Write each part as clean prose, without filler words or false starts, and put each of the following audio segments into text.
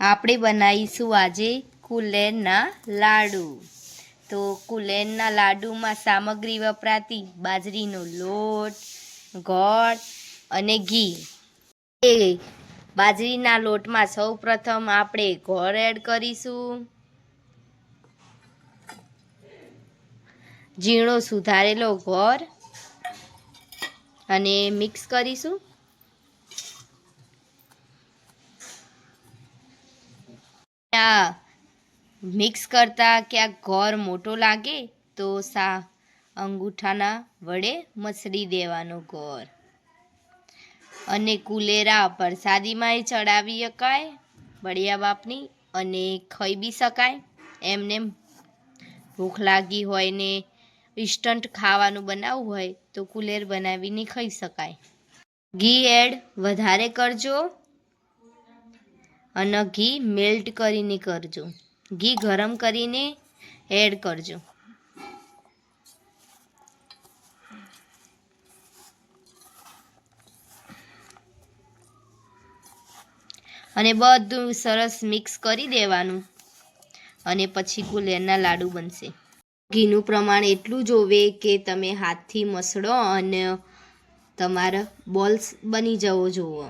આપણે બનાવીશું આજે કુલેરના લાડુ। તો કુલેરના લાડુમાં સામગ્રી વપરાતી બાજરીનો લોટ, ગોળ અને ઘી। એ બાજરીના લોટમાં સૌપ્રથમ આપણે ગોળ એડ કરીશું, ઝીણો સુધારેલો ગોળ, અને મિક્સ કરીશું। મિક્સ કરતા ક્યાંક ગોળ મોટો લાગે તો અંગૂઠાના વડે મસળી દેવાનો ગોળ। અને કુલેરા પ્રસાદીમાંય ચડાવી શકાય બળિયા બાપની, અને ખાઈ બી શકાય। એમને ભૂખ લાગી હોય ને ઇન્સ્ટન્ટ ખાવાનું બનાવવું હોય તો કુલેર બનાવીને ખાઈ શકાય। ઘી એડ વધારે કરજો અને ઘી મેલ્ટ કરીને કરજો। ઘી ગરમ કરીને એડ કરજો। અને બધું સરસ મિક્સ કરી દેવાનું, અને પછી કુલેરના લાડુ બનશે। ઘીનું પ્રમાણ એટલું જોવે કે તમે હાથથી મસળો અને તમારા બોલ્સ બની જવો જોવો।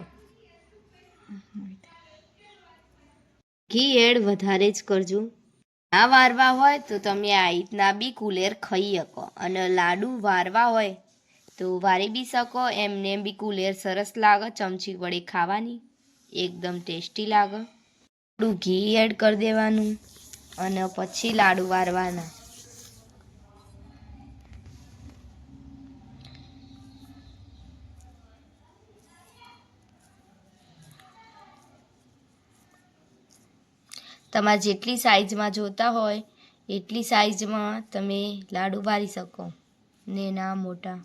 ઘી એડ વધારે જ કરજો। ના વારવા હોય તો તમે આ રીતના બી કુલેર ખાઈ શકો, અને લાડુ વારવા હોય તો વારી બી શકો। એમને બી કુલેર સરસ લાગે ચમચી વડે ખાવાની, એકદમ ટેસ્ટી લાગે। થોડું ઘી એડ કરી દેવાનું અને પછી લાડુ વારવાના। તમારે જેટલી સાઈઝમાં જોતા હોય એટલી સાઈઝમાં તમે લાડુ વારી શકો, નાના મોટા।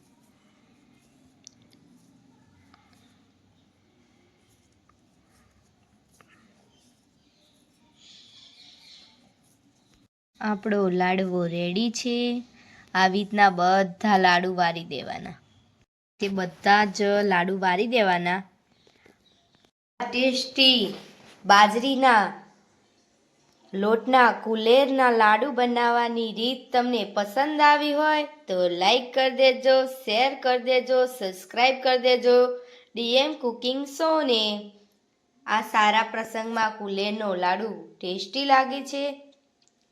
આપણો લાડવો રેડી છે। આવી રીતના બધા લાડુ વારી દેવાના। તે બધા જ લાડુ વારી દેવાના। ટેસ્ટી બાજરીના લોટના કુલેરના લાડુ બનાવવાની રીત તમને પસંદ આવી હોય તો લાઈક કરી દેજો, શેર કરી દેજો, સબસ્ક્રાઈબ કરી દેજો DM કુકિંગ શોને। આ સારા પ્રસંગમાં કુલેરનો લાડુ ટેસ્ટી લાગે છે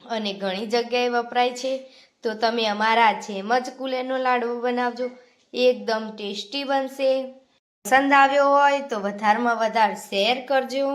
અને ઘણી જગ્યાએ વપરાય છે। તો તમે અમારા જેમ જ કુલેરનો લાડુ બનાવજો, એકદમ ટેસ્ટી બનશે। પસંદ આવ્યો હોય તો વધારેમાં વધારે શેર કરજો।